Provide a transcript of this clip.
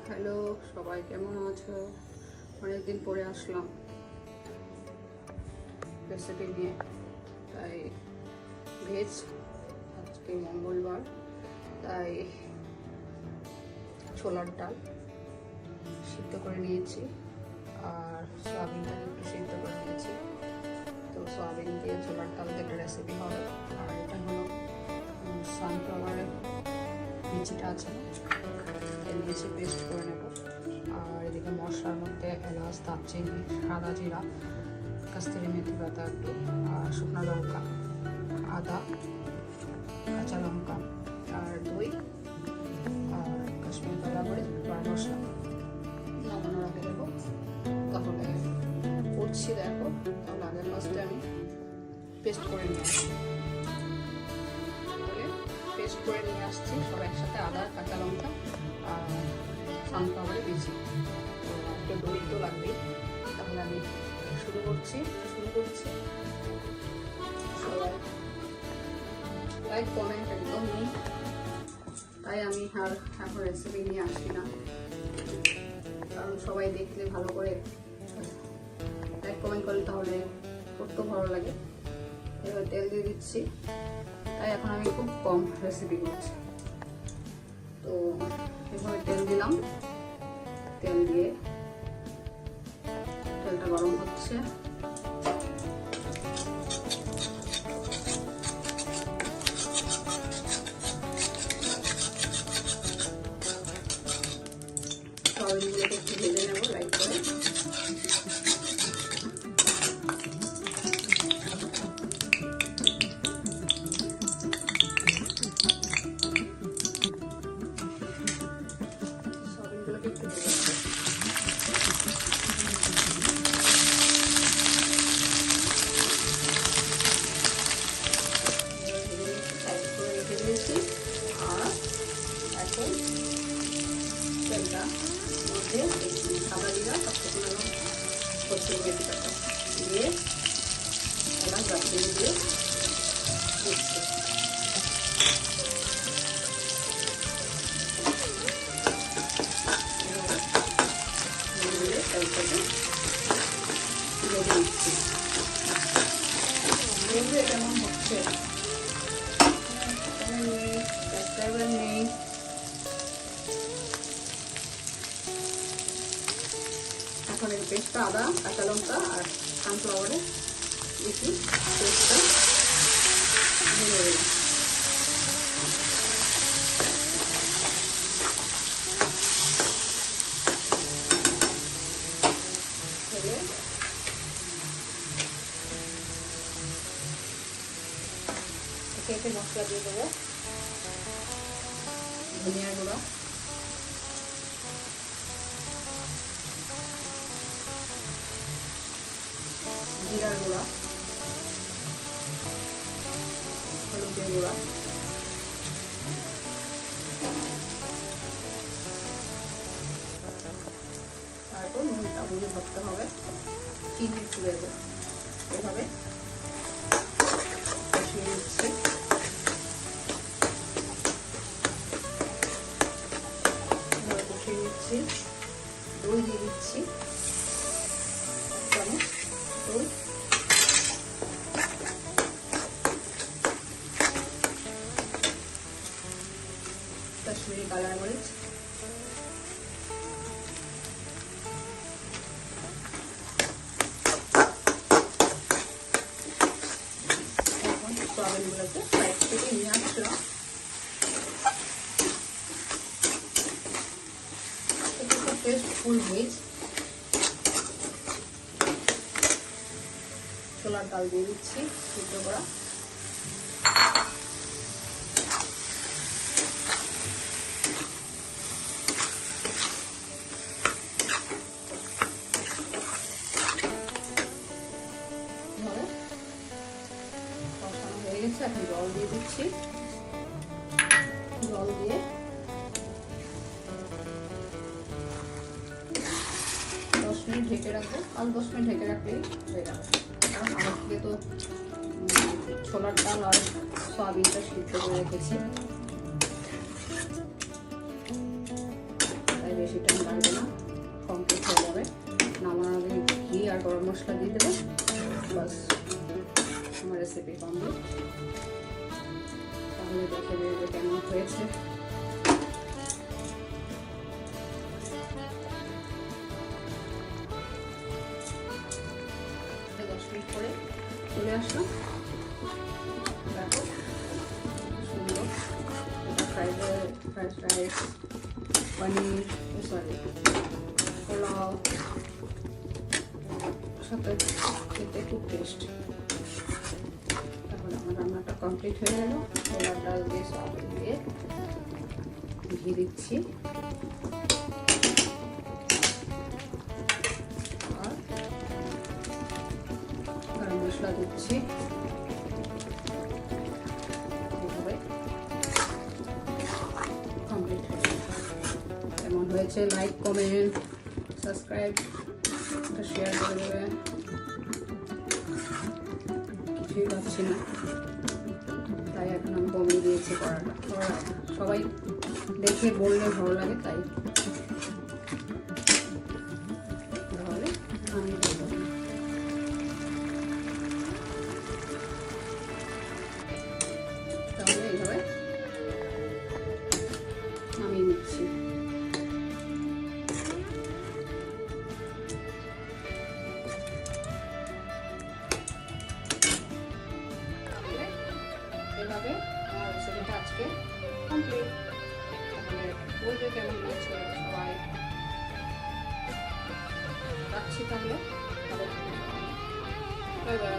Hello সবাই, কেমন আছো? অনেকদিন পরে আসলাম রেসিপি নিয়ে। তাই ভেজ, আজকে মঙ্গলবার, তাই ছোলার ডাল সিদ্ধ করে নিয়েছি আর সয়াবিনটাকে একটু সিদ্ধ করে নিয়েছি। তো সয়াবিন দিয়ে ছোলার ডাল দিয়ে একটা রেসিপি হবে। আর এটা হলো সানফ্লাওয়ারের বিচিটা আছে, তেল দিয়েছি, পেস্ট করে নেব। আর এদিকে মশলার মধ্যে এলাচ, দারচিনি, সাদা জিরা, কাস্তুরি মেথি পাতা একটু, আর শুকনো লঙ্কা, আদা, কাঁচা লঙ্কা, আর দই, আর কাশ্মীরি কালা মরিচ, গরম মশলা নামানোর আগে দেবো। তাহলে করছি, দেখো। তাহলে আগের ফার্স্টে আমি পেস্ট করে নিয়ে আসছি, পেস্ট করে নিয়ে আসছি সব একসাথে, আদা, কাঁচা লঙ্কা আর সানফ্লাওয়ারের বিচি। তো একটু দই তো লাগবেই। তাহলে আমি শুরু করছি। সবাই লাইক কমেন্ট একদম নেই, তাই আমি আর এখন রেসিপি নিয়ে আসি না, কারণ সবাই দেখলে ভালো করে লাইক কমেন্ট করলে তাহলে করতেও ভালো লাগে। এবার তেল দিয়ে দিচ্ছি, তাই এখন আমি খুব কম রেসিপি করছি। তো এভাবে তেল দিলাম, তেল দিয়ে তেলটা গরম হচ্ছে। সয়াবিনগুলোকে একটু ভেজে নেবো লাইট করে। সয়াবিনগুলোকে একটু ভেজে নেবো। আর এখন তেলটা মধ্যে সাদা জিরা, শুকনো লঙ্কা, কচুরি মেথি পাতা দিয়ে এলাচ, দারচিনি দিয়ে দিচ্ছি। তেলটাকে ভেজে নিচ্ছি। কেমন হচ্ছে নেই। এখন এই পেস্টটা, আদা, কাঁচা লঙ্কা আর সানফ্লাওয়ারের বেশি পেস্টটা দিয়ে দিলাম। একে মশলা দিয়ে দেবো। ধনিয়ার গুঁড়া, জিরার গুঁড়া, হলুদের গুঁড়া, তারপর নুনটা বুঝে ধরতে হবে। চিনি তুলে দেবো, এভাবে কষিয়ে নিচ্ছি। দই দিয়ে দিচ্ছি, চামচ দই, কাশ্মীরি কালার মরিচ, এখন সয়াবিনগুলোকে সাইড থেকে নিয়ে আসলাম। ফুল ভেজ ছোলার ডাল দিয়ে দিচ্ছি সিদ্ধ করা। কষানো হয়ে গেছে, এখন জল দিয়ে দিচ্ছি। জল দিয়ে 10 মিনিট ঢেকে রাখবো। 5-10 মিনিট ঢেকে রাখলেই হয়ে যাবে, কারণ আমার থেকে তো ছোলার ডাল আর সয়াবিনটা সিদ্ধ করে রেখেছি, তাই বেশি টাইম লাগবে না, কমপ্লিট হয়ে যাবে। নামানোর আগে ঘি আর গরম মশলা দিয়ে দেবো, বাস আমার রেসিপি কমপ্লিট। তাহলে দেখে বেরোবে কেমন হয়েছে। 10 মিনিট পরে চলে আসলাম। দেখো সুন্দর ফ্রাইড রাইস, পনির, সরি পোলাও সাথে খেতে খুব টেস্ট। তাহলে আমার রান্নাটা কমপ্লিট হয়ে গেল। ছোলার ডাল দিয়ে সয়াবিন দিয়ে ঘি দিচ্ছি আর গরম মশলা দিচ্ছি। কমপ্লিট কেমন হয়েছে লাইক, কমেন্ট, সাবস্ক্রাইব, শেয়ার করে দেবে। কিছুই পাচ্ছি না, তাই এখন আমি কমিয়ে দিয়েছি করাটা। সবাই দেখে বললে ভালো লাগে, তাই তাহলে আমি তাহলে এইভাবে আমি নিচ্ছি। এভাবে আমার রেসিপিটা আজকে কমপ্লিট। তাহলে বলবে কেমন লাগছে সবাই। রাখছি তাহলে, বাই বাই।